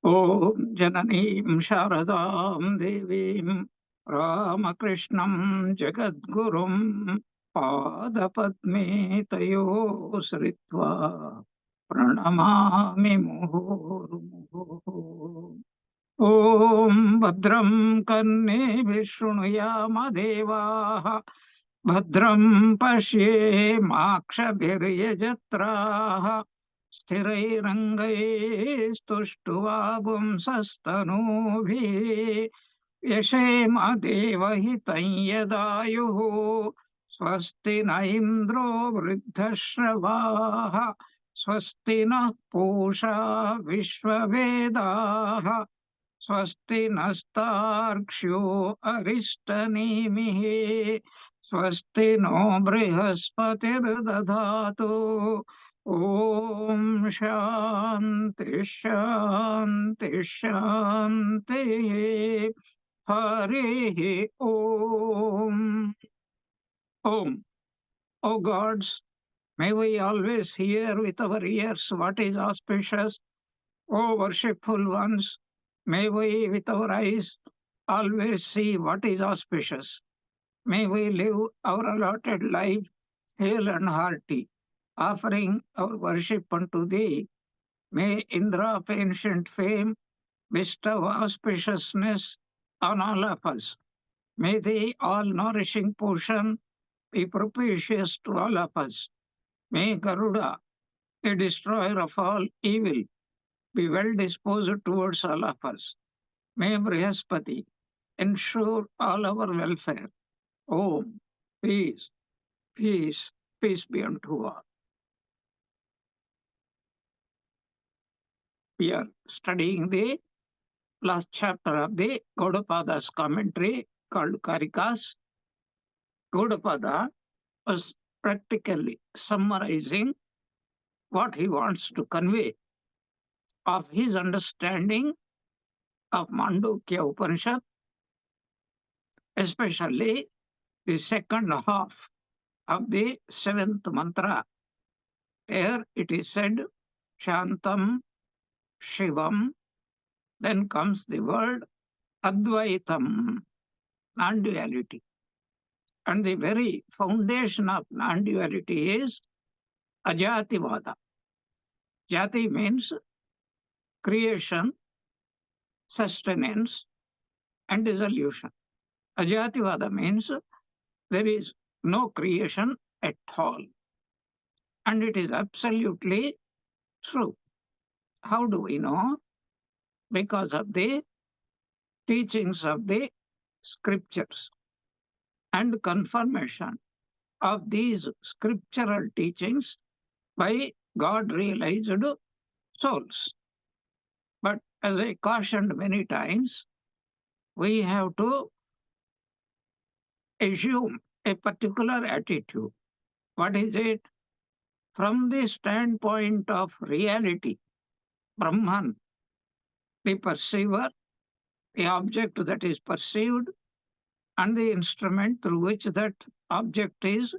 ॐ जननीं शारदां देवीं रामकृष्णं जगद्गुरुं पादपद्मे तयोः श्रित्वा प्रणमामि मुहुर्मुहुः। ॐ भद्रं कर्णेभिः शृणुयाम देवाः भद्रं पश्येमाक्षभिर्यजत्राः स्थिरैरङ्गैस्तुष्टुवागुंसस्तनूभिः यशेम देवहितं यदायुः स्वस्ति न इन्द्रो वृद्धश्रवाः स्वस्ति नः पूषा विश्ववेदाः स्वस्ति नस्तार्क्ष्यो अरिष्टनेमिः स्वस्ति नो बृहस्पतिर्दधातु ॐ शान्ति शान्ति शान्तिः हरिः ॐ. Om. O gods, may we always hear with our ears what is auspicious. O worshipful ones, may we with our eyes always see what is auspicious. May we live our allotted life hale and hearty, offering our worship unto thee. May Indra of ancient fame bestow auspiciousness on all of us. May the all-nourishing portion be propitious to all of us. May Garuda, the destroyer of all evil, be well disposed towards all of us. May Brihaspati ensure all our welfare. Om, peace, peace, peace be unto all. We are studying the last chapter of the Gaudapada's commentary called Karikas. Gaudapada was practically summarizing what he wants to convey of his understanding of Mandukya Upanishad, especially the second half of the seventh mantra. Here it is said, Shantam, Shivam, then comes the word Advaitam, non-duality. And the very foundation of non-duality is Ajativada. Jati means creation, sustenance, and dissolution. Ajativada means there is no creation at all. And it is absolutely true. How do we know? Because of the teachings of the scriptures and confirmation of these scriptural teachings by God-realized souls. But as I cautioned many times, we have to assume a particular attitude. What is it? From the standpoint of reality, Brahman, the perceiver, the object that is perceived, and the instrument through which that object is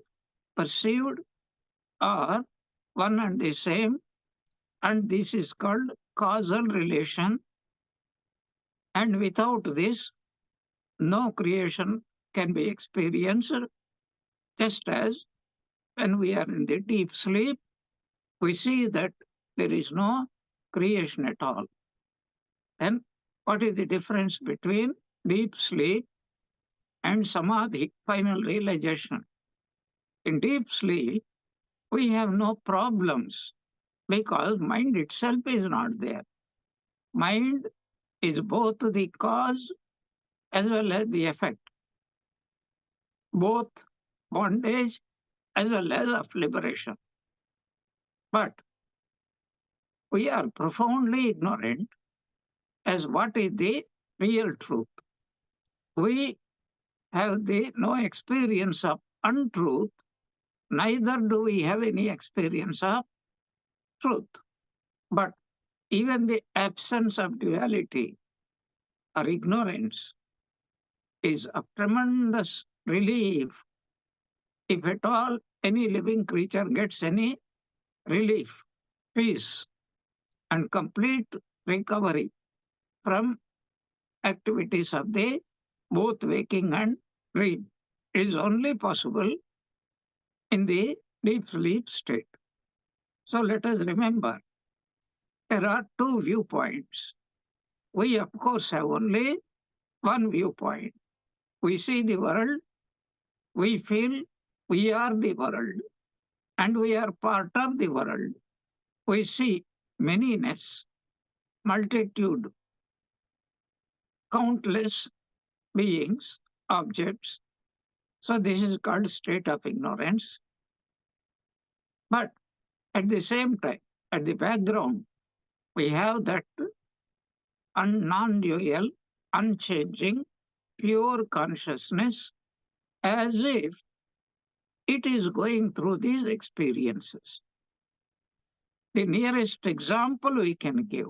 perceived are one and the same, and this is called causal relation. And without this, no creation can be experienced, just as when we are in the deep sleep, we see that there is no creation at all. Then what is the difference between deep sleep and samadhi, final realization? In deep sleep, we have no problems because mind itself is not there. Mind is both the cause as well as the effect, both bondage as well as of liberation. But we are profoundly ignorant as what is the real truth. We have no experience of untruth, neither do we have any experience of truth. But even the absence of duality or ignorance is of tremendous relief, if at all any living creature gets any relief, peace, and complete recovery from activities of the both waking and dream. It is only possible in the deep sleep state. So let us remember there are two viewpoints. We, of course, have only one viewpoint. We see the world, we feel we are the world, and we are part of the world. We see manyness, multitude, countless beings, objects. So this is called state of ignorance. But at the same time, at the background, we have that non-dual, unchanging, pure consciousness as if it is going through these experiences. The nearest example we can give,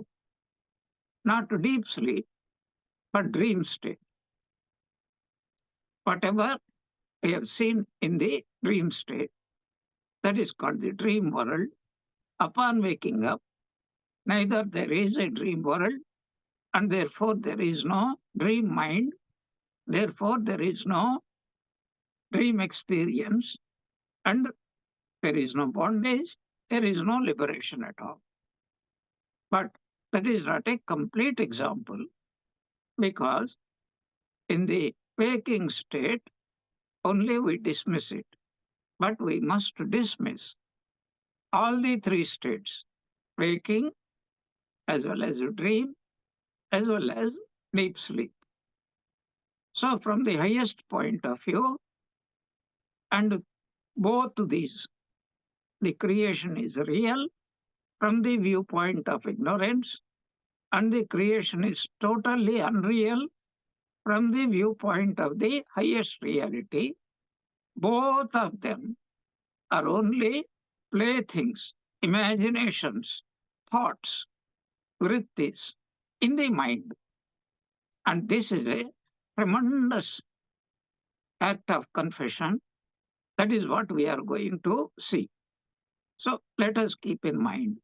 not deep sleep, but dream state. Whatever we have seen in the dream state, that is called the dream world. Upon waking up, neither there is a dream world, and therefore there is no dream mind, therefore there is no dream experience, and there is no bondage, there is no liberation at all. But that is not a complete example because in the waking state, only we dismiss it. But we must dismiss all the three states, waking as well as dream, as well as deep sleep. So from the highest point of view, and both these, the creation is real from the viewpoint of ignorance, and the creation is totally unreal from the viewpoint of the highest reality. Both of them are only playthings, imaginations, thoughts, vrittis in the mind. And this is a tremendous act of confession. That is what we are going to see. So let us keep in mind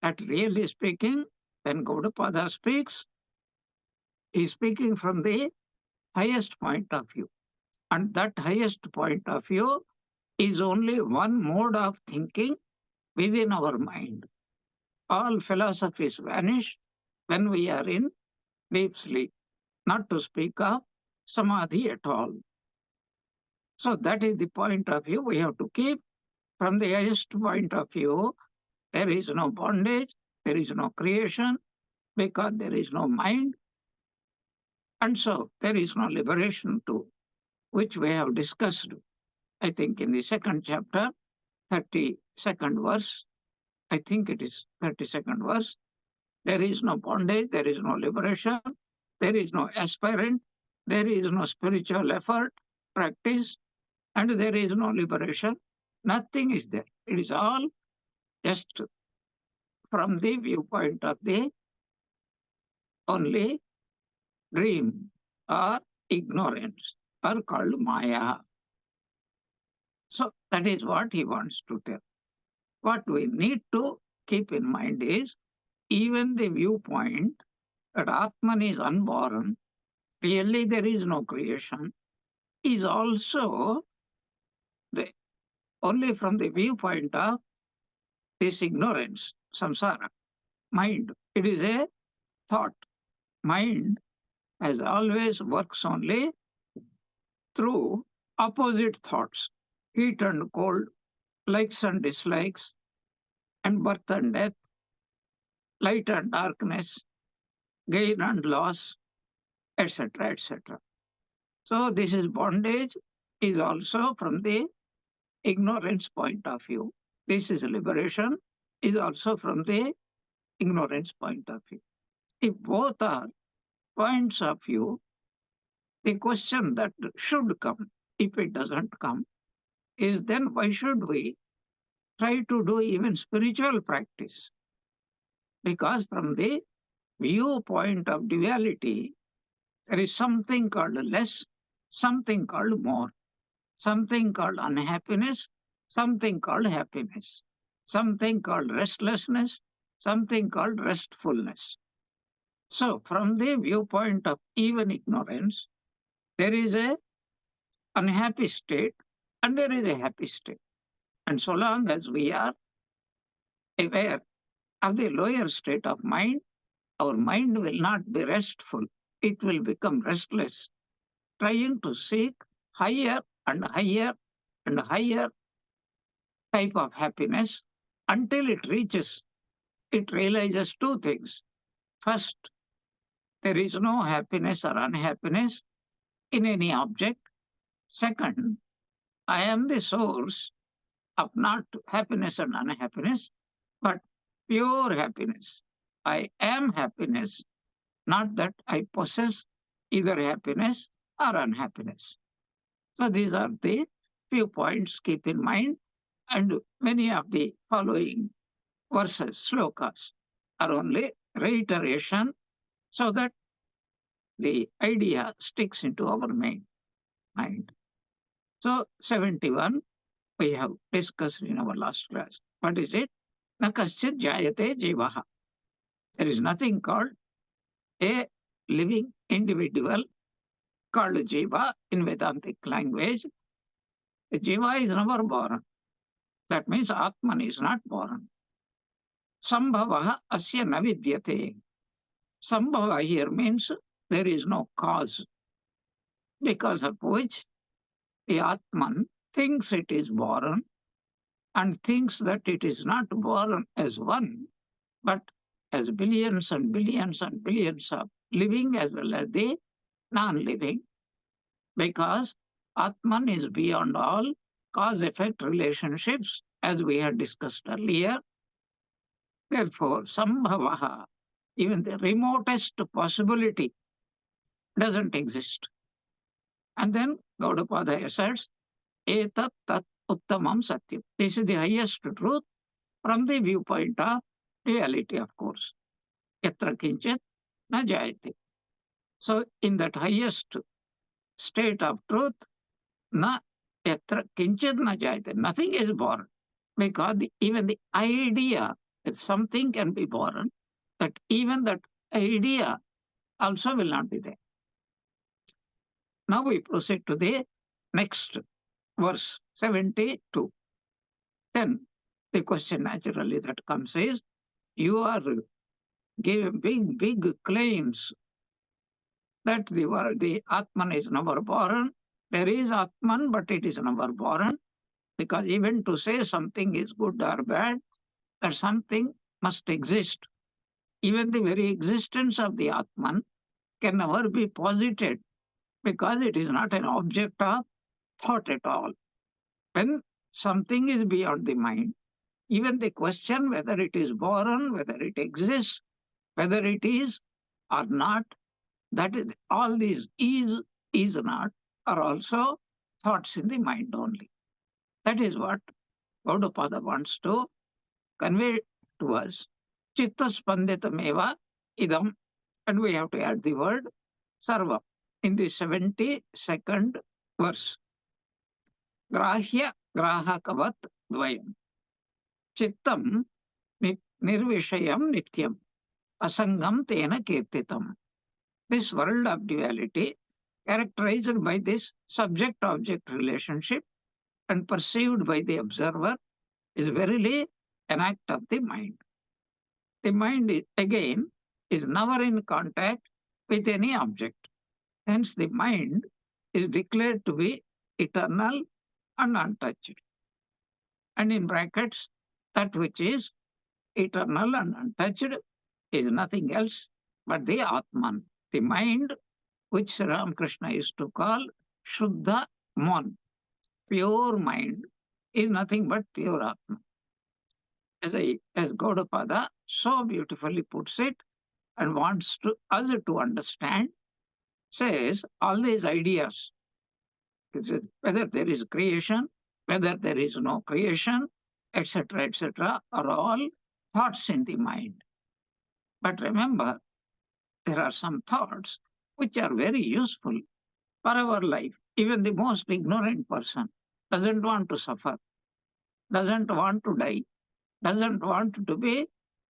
that really speaking, when Gaudapada speaks, he is speaking from the highest point of view. And that highest point of view is only one mode of thinking within our mind. All philosophies vanish when we are in deep sleep, not to speak of samadhi at all. So that is the point of view we have to keep. From the highest point of view, there is no bondage, there is no creation, because there is no mind. And so there is no liberation too, which we have discussed, I think, in the second chapter, 32nd verse. I think it is 32nd verse. There is no bondage, there is no liberation, there is no aspirant, there is no spiritual effort, practice, and there is no liberation. Nothing is there. It is all just from the viewpoint of the only dream or ignorance or called Maya. So that is what he wants to tell. What we need to keep in mind is even the viewpoint that Atman is unborn, really there is no creation, is also the, only from the viewpoint of this ignorance, samsara, mind. It is a thought. Mind, as always, works only through opposite thoughts, heat and cold, likes and dislikes, and birth and death, light and darkness, gain and loss, etc., etc. So this is bondage is also from the ignorance point of view. This is liberation is also from the ignorance point of view. If both are points of view, the question that should come, if it doesn't come, is then why should we try to do even spiritual practice? Because from the viewpoint of duality, there is something called less, something called more, something called unhappiness, something called happiness, something called restlessness, something called restfulness. So, from the viewpoint of even ignorance, there is a unhappy state and there is a happy state. And so long as we are aware of the lower state of mind, our mind will not be restful. It will become restless, trying to seek higher and higher and higher type of happiness until it realizes two things. First, there is no happiness or unhappiness in any object. Second, I am the source of not happiness and unhappiness, but pure happiness. I am happiness, not that I possess either happiness or unhappiness. So these are the few points keep in mind, and many of the following verses, slokas, are only reiteration so that the idea sticks into our mind. So 71 we have discussed in our last class. What is it? Na kaschit jayate jivaha. There is nothing called a living individual called jiva in Vedantic language. The jiva is never born. That means Atman is not born. Sambhava asya na vidyate. Sambhava here means there is no cause because of which the Atman thinks it is born and thinks that it is not born as one, but as billions and billions and billions of living as well as the non-living, because Atman is beyond all cause-effect relationships, as we had discussed earlier. Therefore, sambhavaha, even the remotest possibility, doesn't exist. And then Gaudapada asserts, etat tat uttamam satyam. This is the highest truth from the viewpoint of reality, of course. Yatra kinchit na jayate. So, in that highest state of truth, na yatra kinchit na jayate. Nothing is born, because even the idea that something can be born, that even that idea also will not be there. Now we proceed to the next verse 72. Then the question naturally that comes is, you are giving big claims that the Atman is never born. There is Atman, but it is never born, because even to say something is good or bad, that something must exist. Even the very existence of the Atman can never be posited, because it is not an object of thought at all. When something is beyond the mind, even the question whether it is born, whether it exists, whether it is or not, that is, all these is not, are also thoughts in the mind only. That is what Gaudapada wants to convey to us. Chitta spanditameva idam, and we have to add the word sarva in the 72nd verse. Grahya grahakavat dvayam. Chittam nirvishayam nityam. Asangam tena kirtitam. This world of duality, characterized by this subject-object relationship and perceived by the observer, is verily an act of the mind. The mind, again, is never in contact with any object. Hence, the mind is declared to be eternal and untouched. And in brackets, that which is eternal and untouched is nothing else but the Atman, the mind, which Ramakrishna used to call Shuddha Mon. Pure mind is nothing but pure Atman. As Gaudapada so beautifully puts it and wants us to understand, says all these ideas, whether there is creation, whether there is no creation, etc., are all thoughts in the mind. But remember, there are some thoughts which are very useful for our life. Even the most ignorant person doesn't want to suffer, doesn't want to die, doesn't want to be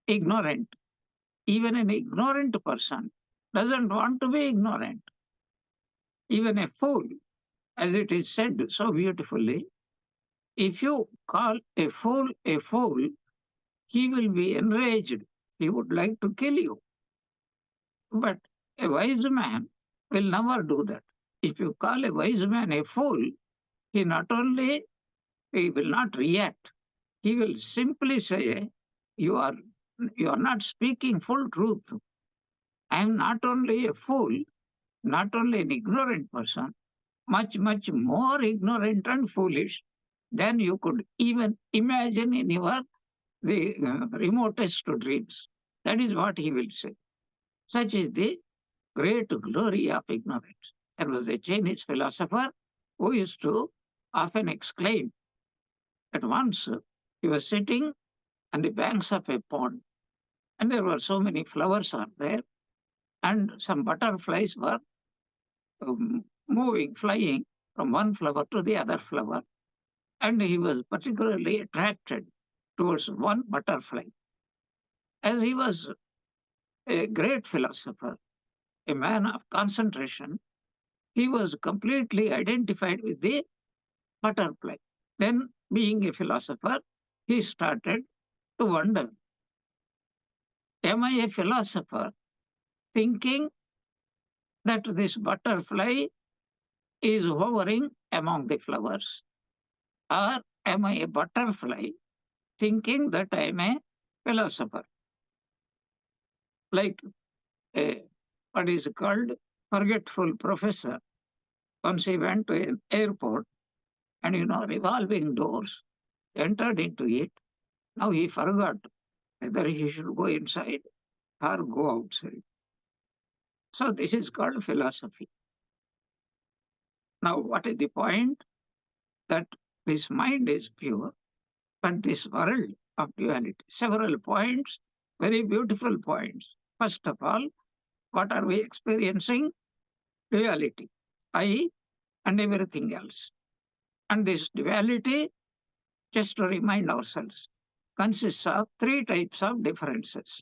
ignorant. even an ignorant person doesn't want to be ignorant. Even a fool, as it is said so beautifully, if you call a fool, he will be enraged. He would like to kill you. But a wise man will never do that. If you call a wise man a fool, he not only he will not react, he will simply say, you are you are not speaking full truth. I am not only a fool, not only an ignorant person, much, much more ignorant and foolish than you could even imagine in your the remotest dreams. That is what he will say. Such is the great glory of ignorance. There was a Chinese philosopher who used to often exclaim at once he was sitting on the banks of a pond, and there were so many flowers are there, and some butterflies were moving, flying from one flower to the other flower, and he was particularly attracted towards one butterfly. As he was a great philosopher, a man of concentration, he was completely identified with the butterfly. Then, being a philosopher, he started to wonder, am I a philosopher thinking that this butterfly is hovering among the flowers? Or am I a butterfly thinking that I am a philosopher? Like a, what is called forgetful professor. Once he went to an airport and revolving doors, entered into it. Now he forgot whether he should go inside or go outside. So this is called philosophy. Now, what is the point? That this mind is pure, but this world of duality. Several points, very beautiful points. First of all, what are we experiencing? Duality. I and everything else. And this duality, just to remind ourselves, consists of three types of differences.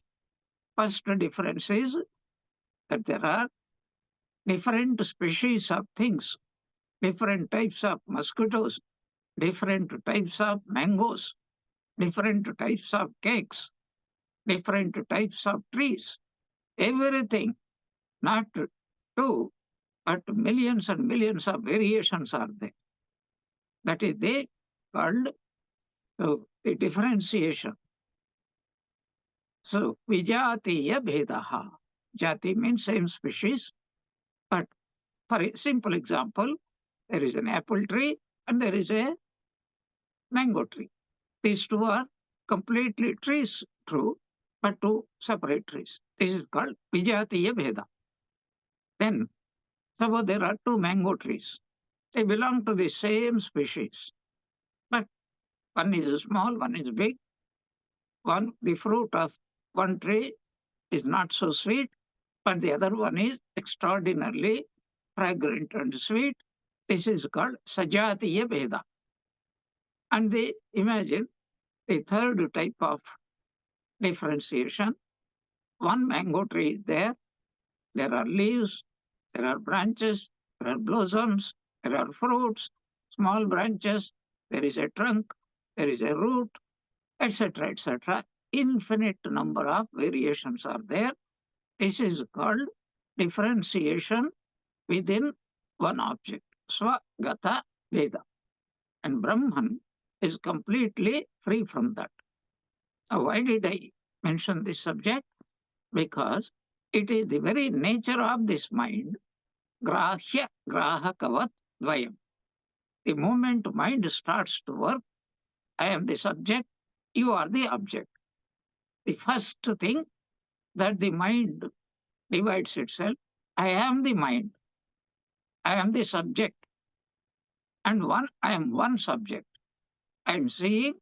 First difference is that there are different species of things, different types of mosquitoes, different types of mangoes, different types of cakes, different types of trees, everything, not two, but millions and millions of variations are there. That is they called the differentiation. So, vijatiya bhedaha. Jati means same species, but for a simple example, there is an apple tree and there is a mango tree. These two are completely trees, true, but two separate trees. This is called vijatiya bheda. Then, suppose there are two mango trees. They belong to the same species, but one is small, one is big. The fruit of one tree is not so sweet, but the other one is extraordinarily fragrant and sweet. This is called sajatiya bheda. And they imagine the third type of differentiation. One mango tree is there. There are leaves, there are branches, there are blossoms, there are fruits, small branches, there is a trunk, there is a root, etc., etc. Infinite number of variations are there. This is called differentiation within one object, Swagata Veda. And Brahman is completely free from that. Now, why did I mention this subject? Because it is the very nature of this mind, grahya grahakavat dvayam. The moment mind starts to work, I am the subject, you are the object. The first thing that the mind divides itself, I am the mind, I am the subject, and I am one subject. I am seeing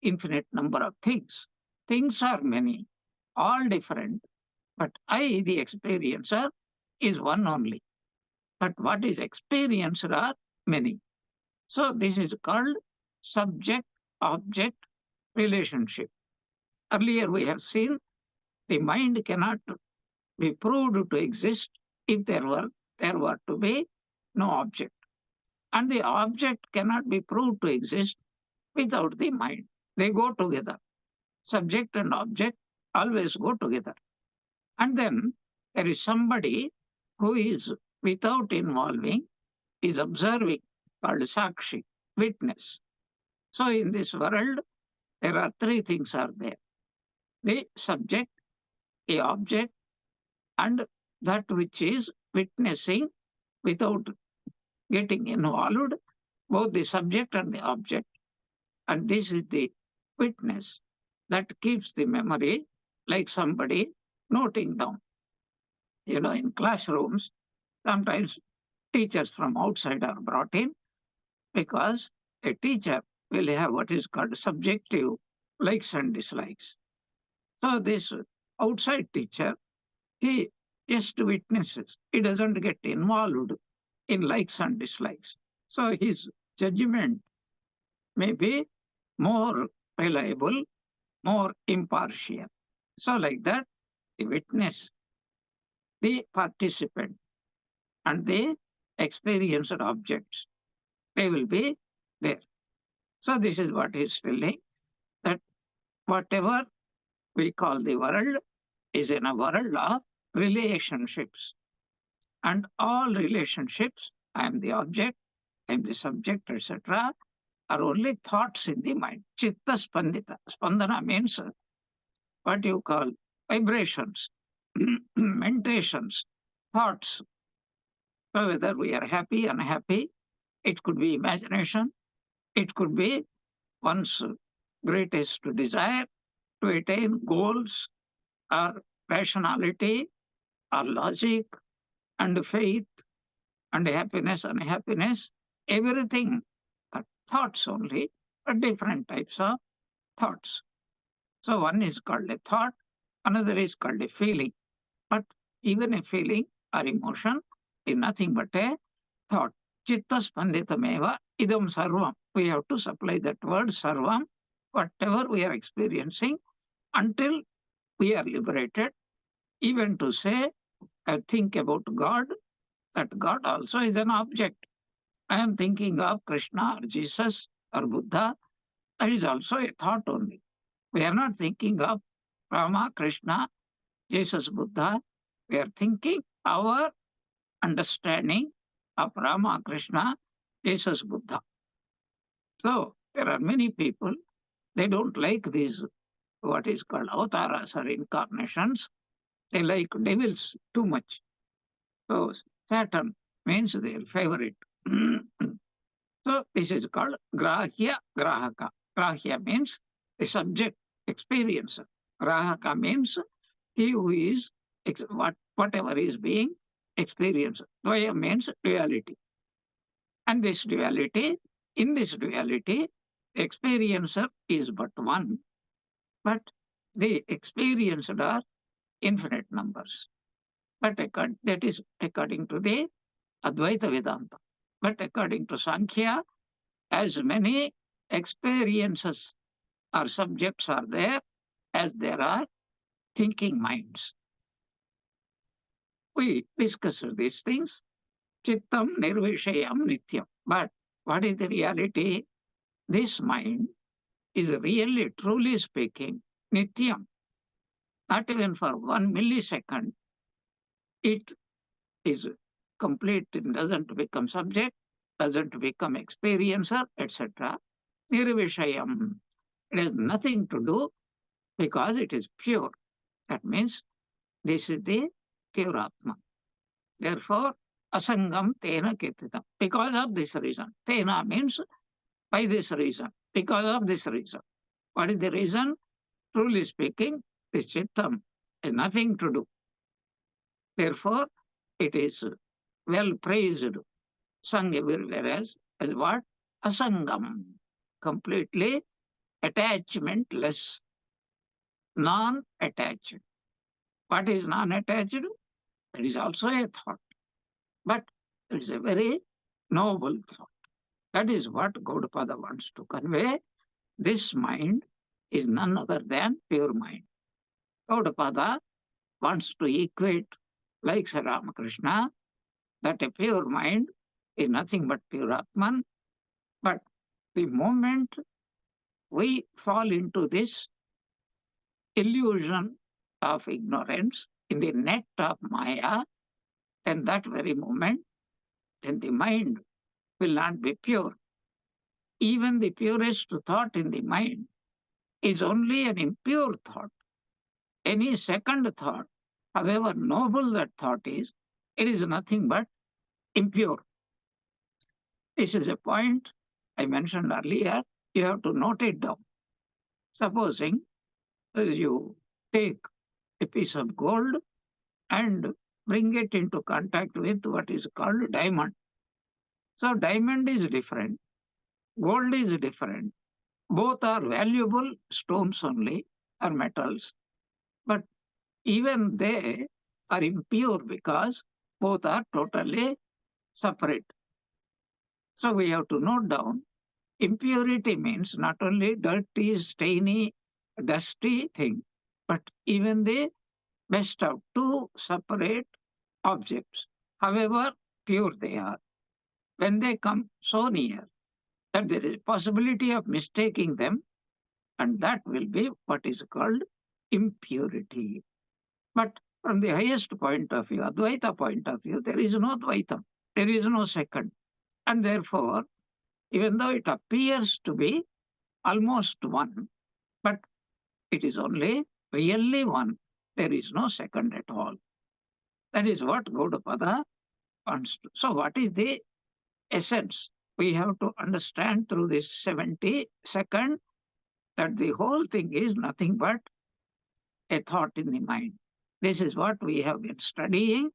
infinite number of things. Things are many, all different, but I, the experiencer, is one only. But what is experienced are many. So this is called subject object relationship. Earlier we have seen The mind cannot be proved to exist if there were to be no object. And the object cannot be proved to exist without the mind. They go together. Subject and object always go together. And then there is somebody who is without involving, is observing, called Sakshi, witness. So in this world, there are three things are there: the subject, the object, and that which is witnessing without getting involved, both the subject and the object. And this is the witness that keeps the memory, like somebody noting down. In classrooms, sometimes teachers from outside are brought in because a teacher will have what is called subjective likes and dislikes. So this outside teacher, he just witnesses. He doesn't get involved in likes and dislikes. So his judgment may be more reliable, more impartial. So like that, the witness, the participant, and the experienced objects, they will be there. So this is what is telling, that whatever we call the world is in a world of relationships. And all relationships, I am the object, I am the subject, etc., are only thoughts in the mind. Chitta spandita. Spandana means what you call vibrations, mentations, thoughts. So whether we are happy, unhappy, it could be imagination, it could be one's greatest desire to attain goals, or rationality, or logic, and faith, and happiness, unhappiness, everything are thoughts only, but different types of thoughts. So one is called a thought, another is called a feeling. But even a feeling or emotion is nothing but a thought. Chitta spanditameva idam sarvam. We have to supply that word sarvam, whatever we are experiencing, until we are liberated. Even to say, I think about God, that God also is an object. I am thinking of Krishna or Jesus or Buddha, that is also a thought only. We are not thinking of Rama, Krishna, Jesus, Buddha. We are thinking our understanding of Rama, Krishna, Jesus, Buddha. So there are many people, they don't like these, what is called avatars or incarnations. They like devils too much. So Saturn means their favorite. So this is called grahya grahaka. Grahya means the subject experiencer. Grahaka means he who is whatever is being experienced. Dvaya means duality. And this duality, in this duality, the experiencer is but one, but the experienced are infinite numbers. But that is according to the Advaita Vedanta. But according to Sankhya, as many experiences or subjects are there as there are thinking minds. We discussed these things. Chittam nirvishayam nityam. But what is the reality? This mind is really, truly speaking, nityam. Not even for 1 millisecond, it is complete, it doesn't become subject, doesn't become experiencer, etc. Nirvishayam. It has nothing to do because it is pure. That means this is the pure Atma. Therefore, asangam tena kirtitam. Because of this reason. Tena means by this reason. Because of this reason. What is the reason? Truly speaking, this chittam has nothing to do. Therefore, it is well praised, sung everywhere as what? Asangam. Completely attachmentless, non-attached. What is non-attached? That is also a thought. But it is a very noble thought. That is what Gaudapada wants to convey. This mind is none other than pure mind. Gaudapada wants to equate, like Sri Ramakrishna, that a pure mind is nothing but pure Atman. But the moment we fall into this illusion of ignorance in the net of Maya, then that very moment, then the mind will not be pure. Even the purest thought in the mind is only an impure thought. Any second thought, however noble that thought is, it is nothing but impure. This is a point I mentioned earlier. You have to note it down. Supposing you take a piece of gold and bring it into contact with what is called diamond. So, diamond is different, gold is different. Both are valuable stones only, or metals, but even they are impure because both are totally separate. So, we have to note down impurity means not only dirty, stainy, dusty thing, but even the best of two separate objects, however pure they are, when they come so near that there is a possibility of mistaking them, and that will be what is called impurity. But from the highest point of view, Advaita point of view, there is no Dvaitam, there is no second. And therefore, even though it appears to be almost one, but it is only really one. There is no second at all. That is what Gaudapada wants to. So, what is the essence? We have to understand through this 70-second that the whole thing is nothing but a thought in the mind. This is what we have been studying,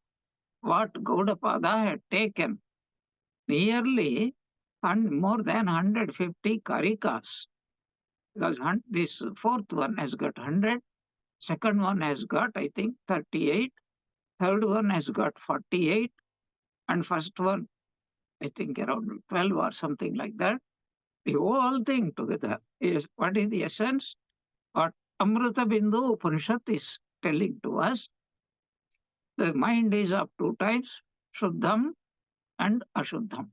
what Gaudapada had taken nearly more than 150 karikas, because this fourth one has got 100, second one has got, I think, 38, third one has got 48, and first one, I think, around 12 or something like that. The whole thing together is what is the essence? What Amrita Bindu Upanishad is telling to us. The mind is of two types, Shuddham and Ashuddham.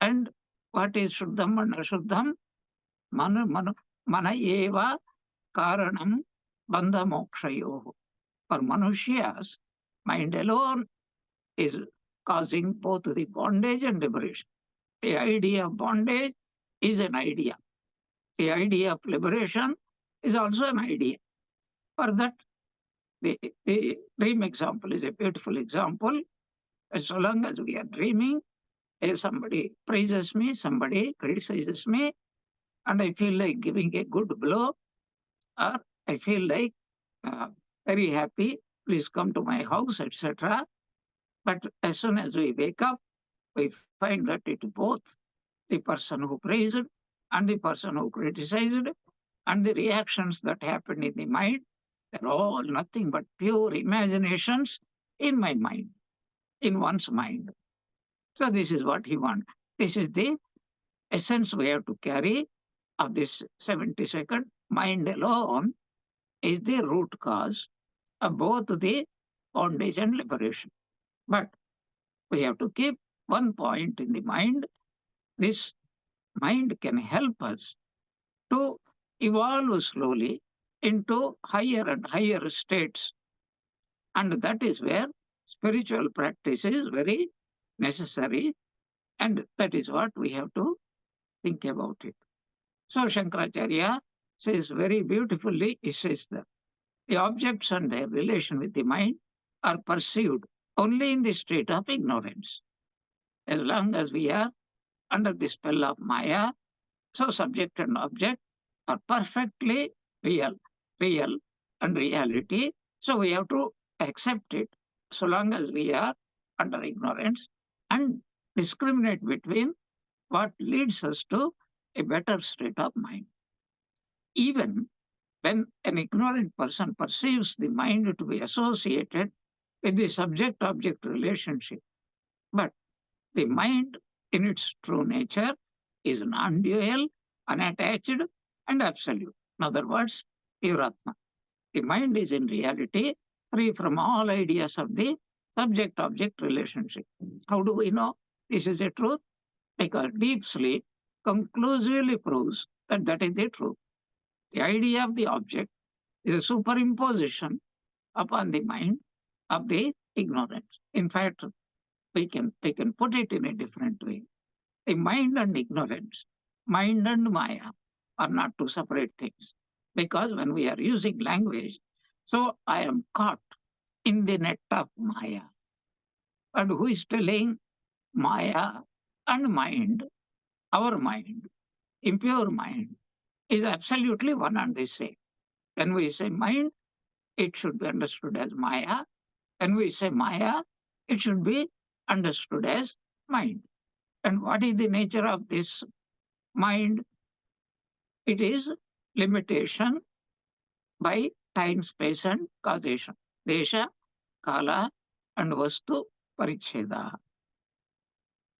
And what is Shuddham and Ashuddham? Mana eva karanam bandha mokshayoho. For Manushya's, mind alone is causing both the bondage and liberation. The idea of bondage is an idea. The idea of liberation is also an idea. For that, the dream example is a beautiful example. So long as we are dreaming, if somebody praises me, somebody criticizes me, and I feel like giving a good blow, or I feel like very happy, please come to my house, etc. But as soon as we wake up, we find that it both the person who praised and the person who criticized and the reactions that happen in the mind, they're all nothing but pure imaginations in my mind, in one's mind. So this is what he wants. This is the essence we have to carry of this 70-second. Mind alone is the root cause of both the bondage and liberation. But we have to keep one point in the mind. This mind can help us to evolve slowly into higher and higher states. And that is where spiritual practice is very necessary. And that is what we have to think about it. So Shankaracharya says very beautifully, he says that the objects and their relation with the mind are perceived only in the state of ignorance. As long as we are under the spell of Maya, so subject and object are perfectly real and reality. So we have to accept it so long as we are under ignorance and discriminate between what leads us to a better state of mind. Even when an ignorant person perceives the mind to be associated with the subject object relationship, but the mind in its true nature is non dual, unattached, and absolute. In other words, pure Atma. The mind is in reality free from all ideas of the subject-object relationship. How do we know this is a truth? Because deep sleep conclusively proves that that is the truth. The idea of the object is a superimposition upon the mind of the ignorance. In fact, we can put it in a different way. The mind and ignorance, mind and Maya are not two separate things. Because when we are using language, so I am caught in the net of Maya. And who is telling Maya and mind, our mind, impure mind, is absolutely one and the same. When we say mind, it should be understood as Maya. When we say Maya, it should be understood as mind. And what is the nature of this mind? It is limitation by time, space, and causation. Desha, Kala, and Vastu Paricheda.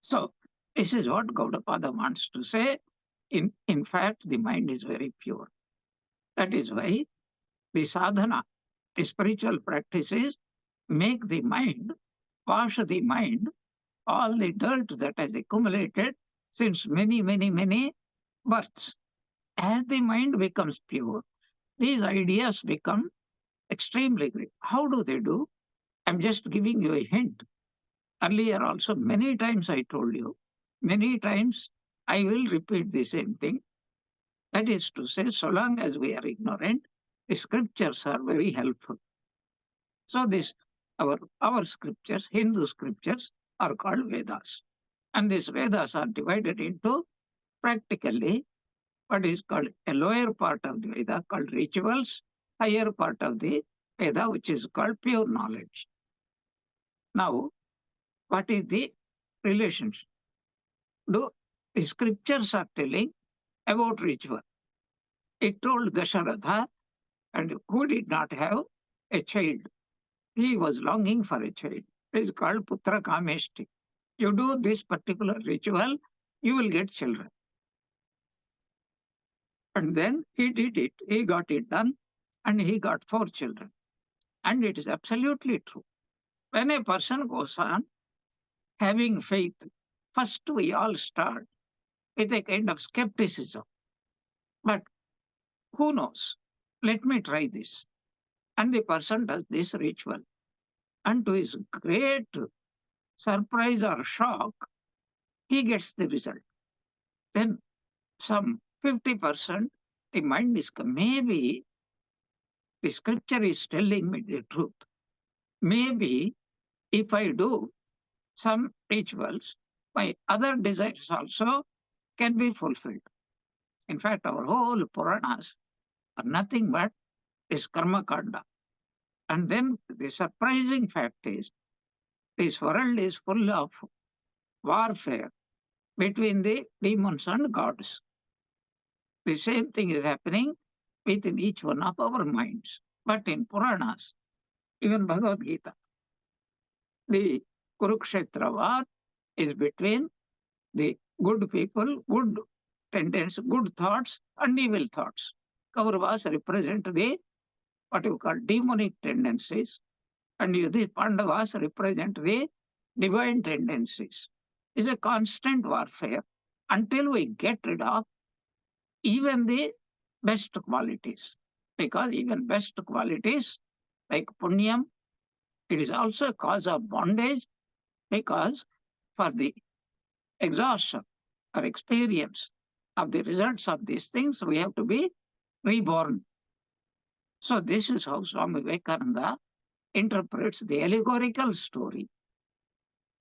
So, this is what Gaudapada wants to say. In fact, the mind is very pure. That is why the sadhana, the spiritual practices, make the mind, wash the mind, all the dirt that has accumulated since many, many, many births. As the mind becomes pure, these ideas become extremely great. How do they do? I'm just giving you a hint. Earlier also, many times I told you, many times I will repeat the same thing. That is to say, so long as we are ignorant, the scriptures are very helpful. So this our scriptures, Hindu scriptures, are called Vedas. And these Vedas are divided into practically what is called a lower part of the Veda called rituals, higher part of the Veda which is called pure knowledge. Now, what is the relationship? Do the scriptures are telling about ritual. It told Dasharatha, and who did not have a child. He was longing for a child. It is called Putra Kameshti. You do this particular ritual, you will get children. And then he did it. He got it done, and he got 4 children. And it is absolutely true. When a person goes on having faith, first we all start with a kind of skepticism. But who knows? Let me try this. And the person does this ritual. And to his great surprise or shock, he gets the result. Then some 50%, the mind is, maybe the scripture is telling me the truth. Maybe if I do some rituals, my other desires also can be fulfilled. In fact, our whole Puranas are nothing but this karma kanda. And then the surprising fact is, this world is full of warfare between the demons and gods. The same thing is happening within each one of our minds. But in Puranas, even Bhagavad Gita, the Kurukshetra war is between the good people, good tendencies, good thoughts, and evil thoughts. Kauravas represent the what you call demonic tendencies, and the Pandavas represent the divine tendencies. It's a constant warfare until we get rid of even the best qualities. Because even best qualities like punyam, it is also a cause of bondage because for the exhaustion or experience of the results of these things, we have to be reborn. So this is how Swami Vivekananda interprets the allegorical story.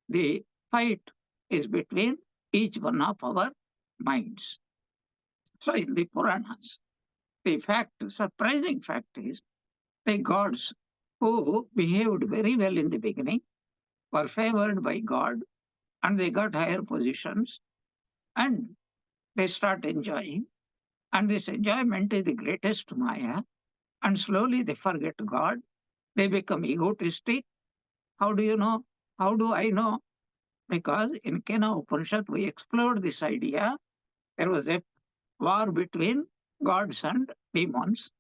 The fight is between each one of our minds. So in the Puranas, the surprising fact is the gods who behaved very well in the beginning were favored by God and they got higher positions and they start enjoying. And this enjoyment is the greatest Maya. And slowly they forget God. They become egotistic. How do you know? How do I know? Because in Kena Upanishad, we explored this idea. There was a war between gods and demons,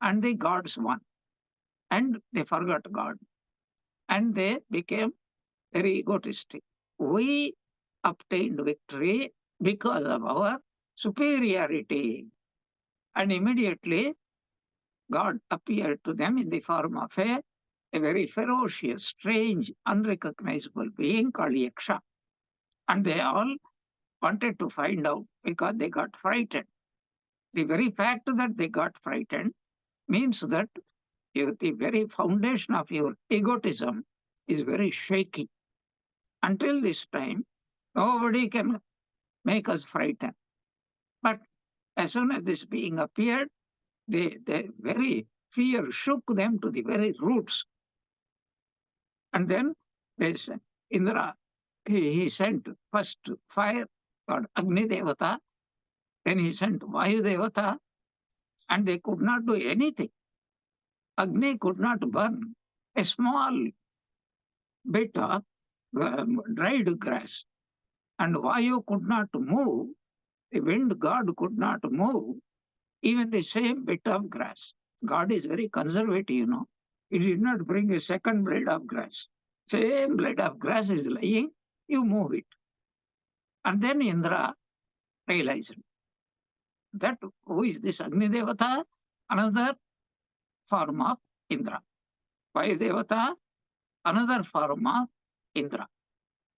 and the gods won. and they forgot God. And they became very egotistic. We obtained victory because of our superiority. And immediately God appeared to them in the form of a very ferocious, strange, unrecognizable being called Yaksha. And they all wanted to find out because they got frightened. The very fact that they got frightened means that the very foundation of your egotism is very shaky. Until this time, nobody can make us frightened. But as soon as this being appeared, they very fear shook them to the very roots. And then they said, Indra, he sent first fire, called Agni Devata, then he sent Vayu Devata, and they could not do anything. Agni could not burn a small bit of dried grass, and Vayu could not move, the wind god could not move even the same bit of grass. God is very conservative, you know. He did not bring a second blade of grass. Same blade of grass is lying, you move it. And then Indra realized that who is this Agni Devata? Another form of Indra. Vayu Devata, another form of Indra.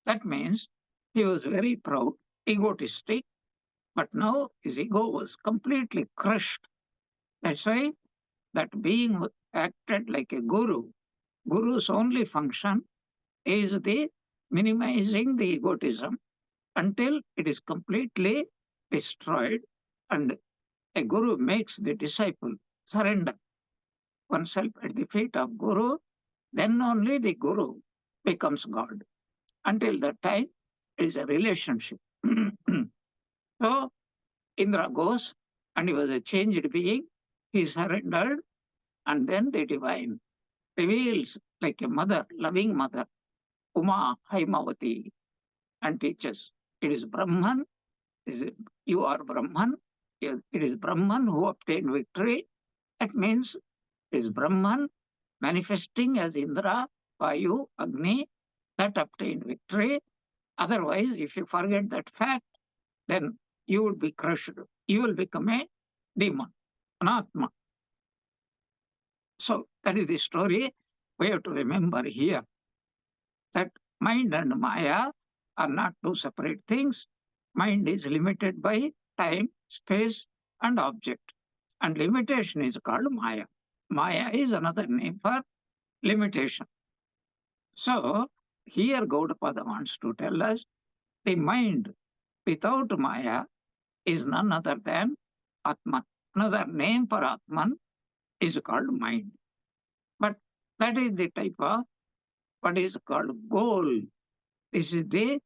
That means he was very proud, egotistic, but now his ego was completely crushed. That's why that being acted like a guru. Guru's only function is the minimizing the egotism until it is completely destroyed, and a guru makes the disciple surrender oneself at the feet of guru. Then only the guru becomes God. Until that time, it is a relationship. So Indra goes, and he was a changed being. He surrendered, and then the divine reveals like a mother, loving mother, Uma Haimavati, and teaches. It is Brahman, you are Brahman. It is Brahman who obtained victory. That means it is Brahman manifesting as Indra, Vayu, Agni, that obtained victory. Otherwise, if you forget that fact, then you will be crushed. You will become a demon, anatma. So that is the story we have to remember here, that mind and Maya are not two separate things. Mind is limited by time, space, and object. And limitation is called Maya. Maya is another name for limitation. So here Gaudapada wants to tell us the mind without Maya is none other than Atman. Another name for Atman is called mind. But that is the type of what is called goal. This is the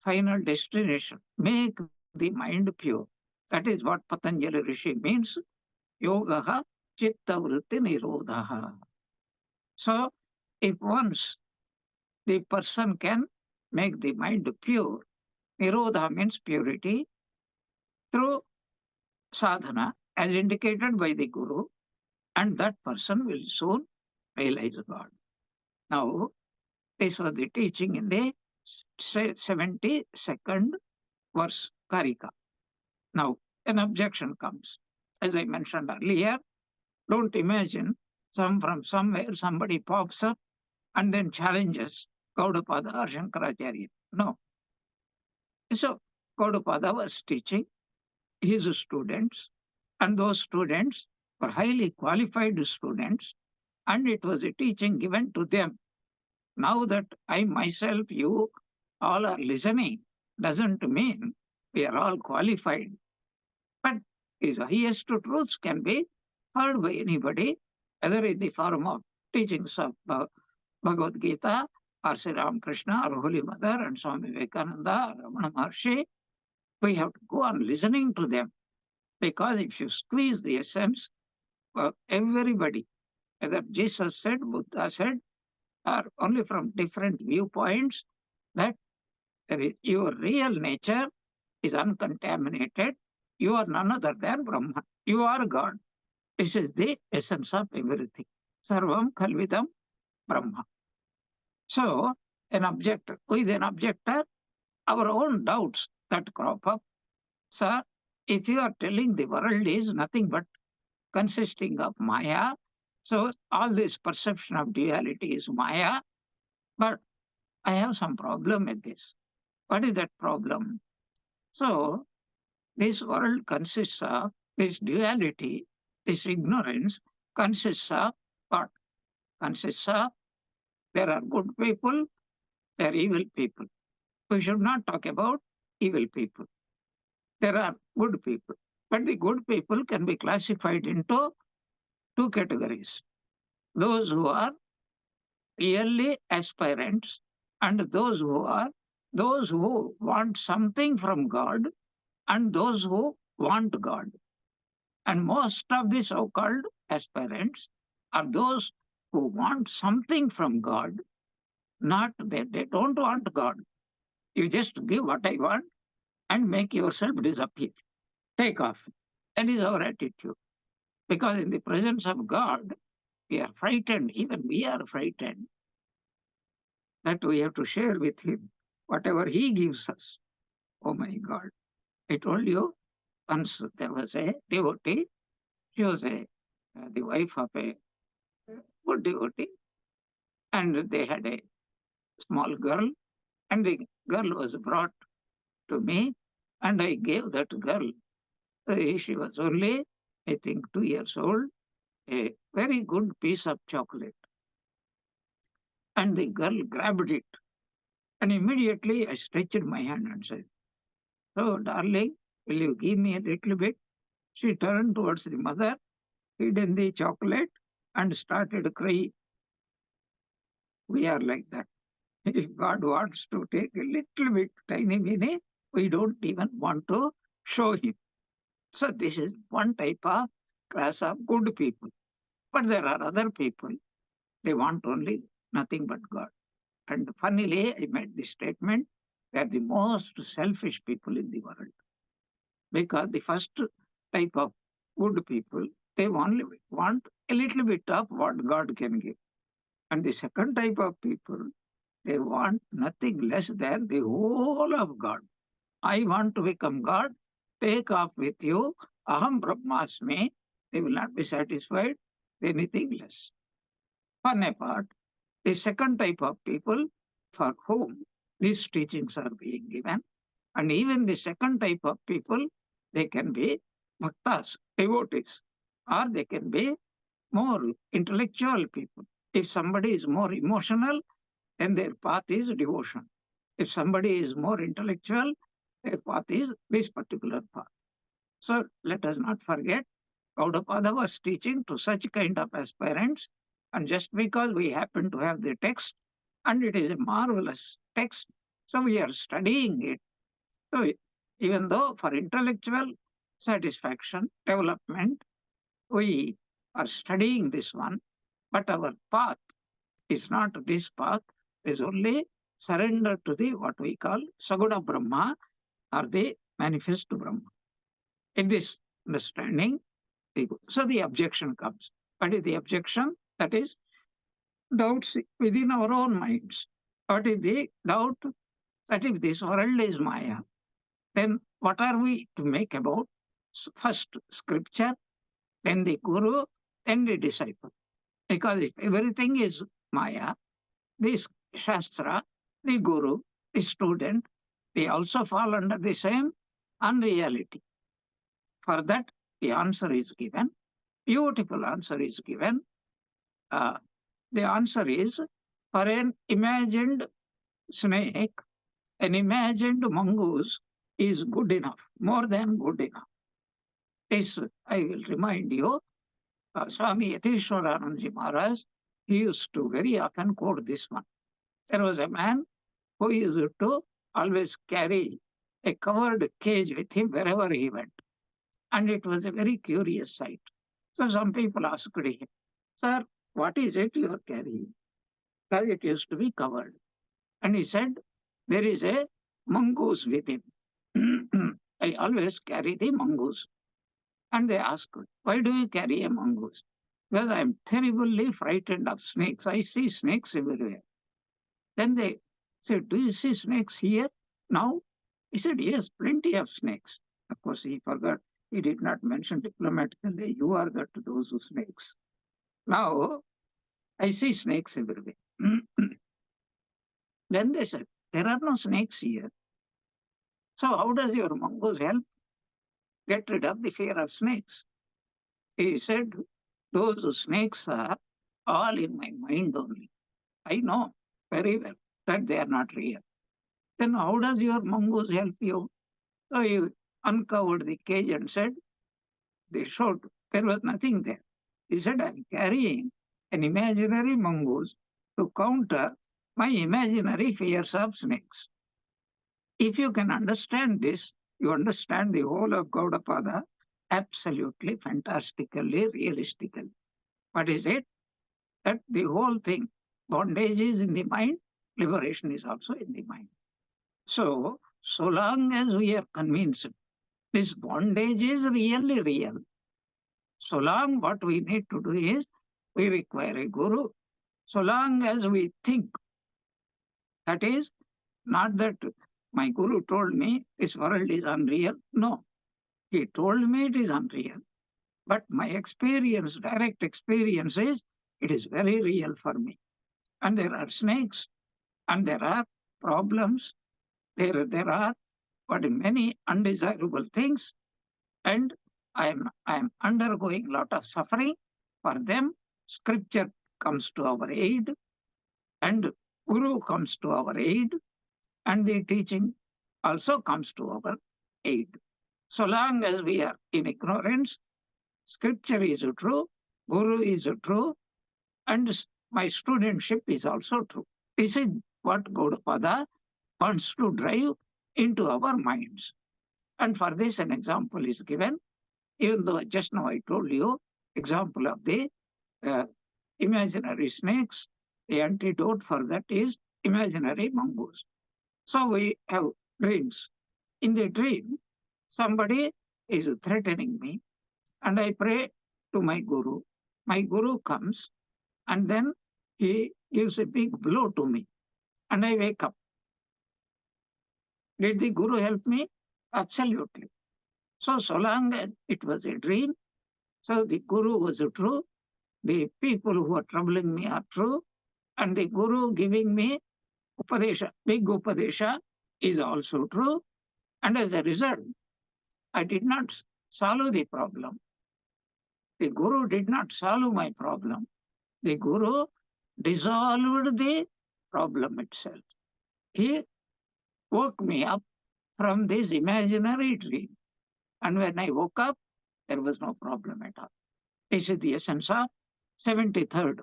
final destination. Make the mind pure. That is what Patanjali Rishi means. Yogaha chitta vritti nirodhaha. So if once the person can make the mind pure, nirodha means purity, through sadhana as indicated by the Guru, and that person will soon realize God. Now, this was the teaching in the 72nd verse, Karika. Now, an objection comes. As I mentioned earlier, don't imagine from somewhere somebody pops up and then challenges Gaudapada or Shankaracharya. No. So, Gaudapada was teaching his students, and those students were highly qualified students, and it was a teaching given to them. Now that I myself, you all are listening, doesn't mean we are all qualified. But his highest truths can be heard by anybody, whether in the form of teachings of Bhagavad Gita, or Sri Ramakrishna, or Holy Mother, and Swami Vivekananda, or Ramana Maharshi. We have to go on listening to them, because if you squeeze the essence, everybody, whether Jesus said, Buddha said, or only from different viewpoints, that your real nature is uncontaminated. You are none other than Brahman. You are God. This is the essence of everything. Sarvam Kalvidam Brahma. So, an objector, who is an objector? Our own doubts that crop up. Sir, if you are telling the world is nothing but consisting of Maya, so all this perception of duality is Maya, but I have some problem with this. What is that problem? So, this world consists of this duality, this ignorance consists of what? Consists of there are good people, there are evil people. We should not talk about evil people. There are good people. But the good people can be classified into two categories: those who are really aspirants, and those who want something from God, and those who want God. And most of the so-called aspirants are those who want something from God, not that they don't want God. You just give what I want and make yourself disappear. Take off. That is our attitude. Because in the presence of God, we are frightened, even we are frightened that we have to share with Him whatever He gives us. Oh my God. I told you once there was a devotee, she was the wife of a good devotee, and they had a small girl, and the girl was brought to me, and I gave that girl, she was only, I think, 2 years old, a very good piece of chocolate. And the girl grabbed it. And immediately I stretched my hand and said, "So, darling, will you give me a little bit?" She turned towards the mother, hid in the chocolate, and started crying. We are like that. If God wants to take a little bit, tiny mini, we don't even want to show Him. So, this is one type of class of good people. But there are other people, they want only nothing but God. And funnily, I made this statement, they are the most selfish people in the world. Because the first type of good people, they only want a little bit of what God can give. And the second type of people, they want nothing less than the whole of God. I want to become God, take off with you, Aham Brahmasmi. They will not be satisfied with anything less. Fun apart, the second type of people for whom these teachings are being given, and even the second type of people, they can be bhaktas, devotees, or they can be more intellectual people. If somebody is more emotional, then their path is devotion. If somebody is more intellectual, their path is this particular path. So let us not forget, Gaudapada was teaching to such kind of aspirants, and just because we happen to have the text, and it is a marvelous text, so we are studying it. So even though for intellectual satisfaction, development, we are studying this one, but our path is not this path, is only surrender to the what we call Saguna Brahma or the manifest Brahma. In this understanding, so the objection comes. What is the objection? That is doubts within our own minds. What is the doubt? That if this world is Maya, then what are we to make about first scripture, then the guru, then the disciple? Because if everything is Maya, this Shastra, the guru, the student, they also fall under the same unreality. For that, the answer is given. Beautiful answer is given. Uh, the answer is for an imagined snake, an imagined mongoose is good enough, more than good enough. This, I will remind you, Swami Dayatmanandaji Maharaj, he used to very often quote this one. There was a man who used to always carry a covered cage with him wherever he went. And it was a very curious sight. So some people asked him, "Sir, what is it you are carrying?" Because it used to be covered. And he said, "There is a mongoose with him." I always carry the mongoose. And they asked, "Why do you carry a mongoose?" because I'm terribly frightened of snakes. I see snakes everywhere. Then they said, do you see snakes here now? He said, yes, plenty of snakes. Of course, he forgot. He did not mention diplomatically, you are the those who snakes. Now, I see snakes everywhere. Then they said, there are no snakes here. So how does your mongoose help get rid of the fear of snakes? He said, those snakes are all in my mind only. I know very well that they are not real. Then how does your mongoose help you? So he uncovered the cage and said, they showed there was nothing there. He said, I'm carrying an imaginary mongoose to counter my imaginary fears of snakes. If you can understand this, you understand the whole of Gaudapada absolutely, fantastically, realistically. What is it? That the whole thing, bondage is in the mind, liberation is also in the mind. So long as we are convinced this bondage is really real, so long what we need to do is we require a guru. So long as we think, that is, not that my guru told me this world is unreal. No, he told me it is unreal. But my experience, direct experience is it is very real for me. And there are snakes and there are problems. There are but many undesirable things. And I am undergoing a lot of suffering. For them, scripture comes to our aid and guru comes to our aid and the teaching also comes to our aid. So long as we are in ignorance, scripture is true, guru is true, and my studentship is also true. This is what Gaudapada wants to drive into our minds. And for this, an example is given, even though just now I told you, example of the uh, imaginary snakes, the antidote for that is imaginary mongoose. So we have dreams. In the dream, somebody is threatening me, and I pray to my guru. My guru comes, and then he gives a big blow to me, and I wake up. Did the guru help me? Absolutely. So long as it was a dream, so the guru was true, the people who are troubling me are true, and the guru giving me upadesha, big upadesha, is also true. And as a result, I did not solve the problem. The guru did not solve my problem. The guru dissolved the problem itself. He woke me up from this imaginary dream. And when I woke up, there was no problem at all. This is the essence of 73rd.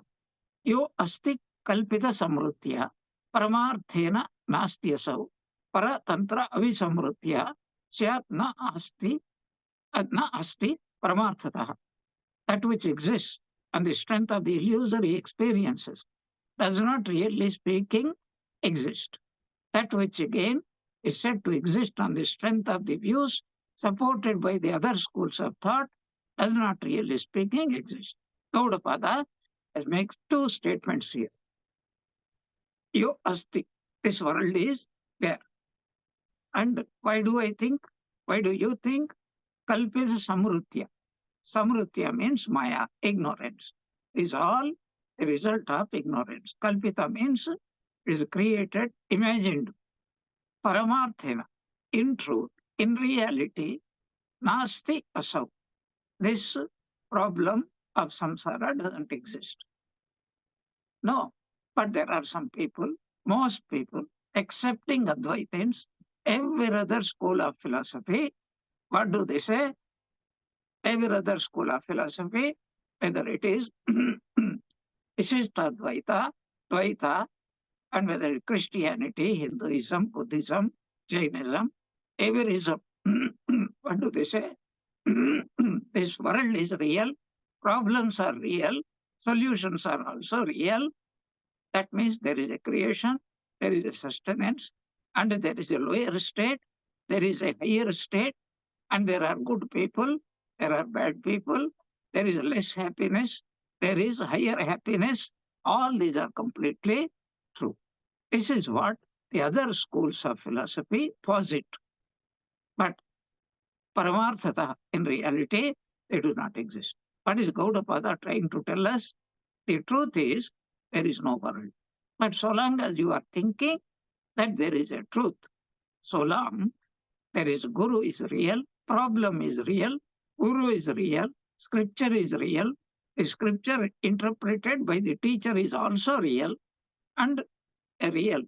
Yo asti kalpita samrutya paramarthena nastyasau paratantra avisamrutya syat na asti paramarthataha. That which exists on the strength of the illusory experiences does not really speaking exist. That which again is said to exist on the strength of the views supported by the other schools of thought does not really speaking exist. Gaudapada has makes two statements here. Yo asti, this world is there. And why do I think? Why do you think? Kalpisa samrutya. Samrutya means maya, ignorance. Is all the result of ignorance. Kalpita means it is created, imagined. Paramarthena, in truth, in reality, nasti asau. This problem of samsara doesn't exist. No, but there are some people, most people, accepting Advaitins, every other school of philosophy. What do they say? Every other school of philosophy, whether it is Visishta Advaita, Dvaita, and whether it's Christianity, Hinduism, Buddhism, Jainism, everyism. What do they say? This world is real, problems are real, solutions are also real. That means there is a creation, there is a sustenance, and there is a lower state, there is a higher state, and there are good people, there are bad people, there is less happiness, there is higher happiness. All these are completely true. This is what the other schools of philosophy posit. But Paramarthata, in reality, they do not exist. What is Gaudapada trying to tell us? The truth is, there is no world. But so long as you are thinking that there is a truth, so long there is Guru is real, problem is real, Guru is real, scripture is real, the scripture interpreted by the teacher is also real and a real.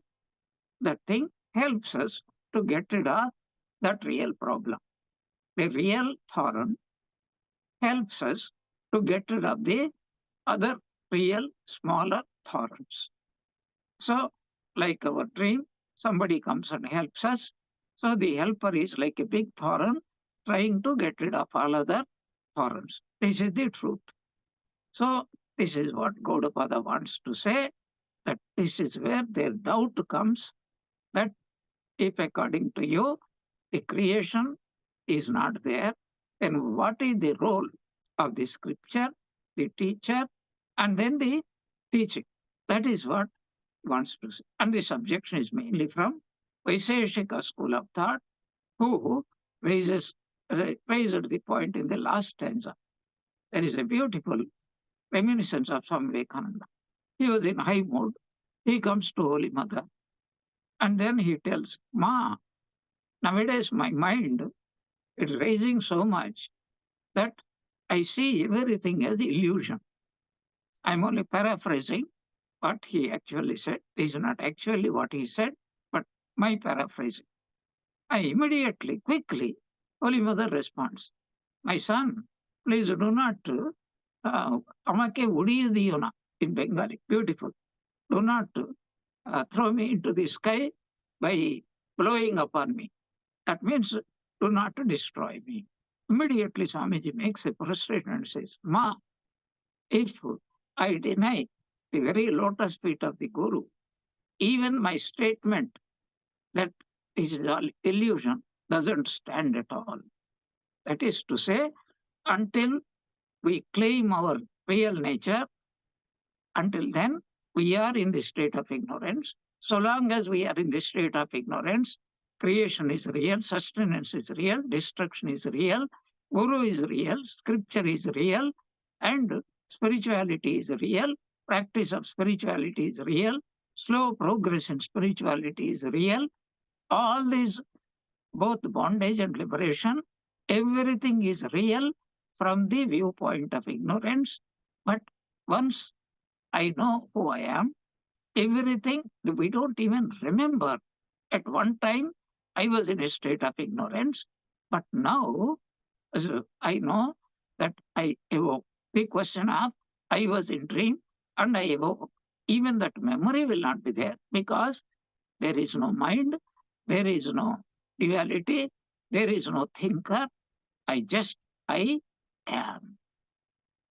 That thing helps us to get rid of that real problem. The real thorn helps us to get rid of the other real smaller thorns. So, like our dream, somebody comes and helps us. So the helper is like a big thorn trying to get rid of all other thorns. This is the truth. So this is what Gaudapada wants to say, that this is where their doubt comes, that if according to you the creation is not there, then what is the role of the scripture, the teacher, and then the teaching? That is what he wants to say. And this objection is mainly from Vaiseshika school of thought, who raises raised the point in the last stanza. There is a beautiful reminiscence of Swami Vivekananda. He was in high mood. He comes to Holy Mother, and then he tells, Ma, nowadays my mind is raising so much that I see everything as illusion. I'm only paraphrasing what he actually said. This is not actually what he said, but my paraphrasing. I immediately, quickly, Holy Mother responds, my son, please do not amake udiyudiyona in Bengali. Beautiful. Do not throw me into the sky by blowing upon me. That means do not destroy me. Immediately Swamiji makes a prostration and says, Ma, if I deny the very lotus feet of the Guru, even my statement that this is all illusion doesn't stand at all. That is to say, until we claim our real nature, until then we are in the state of ignorance. So long as we are in the state of ignorance, creation is real, sustenance is real, destruction is real, Guru is real, scripture is real, and spirituality is real, practice of spirituality is real, slow progress in spirituality is real. All these, both bondage and liberation, everything is real from the viewpoint of ignorance. But once I know who I am, everything, we don't even remember. At one time, I was in a state of ignorance, but now I know that I evoke the question of I was in dream and I evoke. Even that memory will not be there because there is no mind, there is no duality, there is no thinker. I am.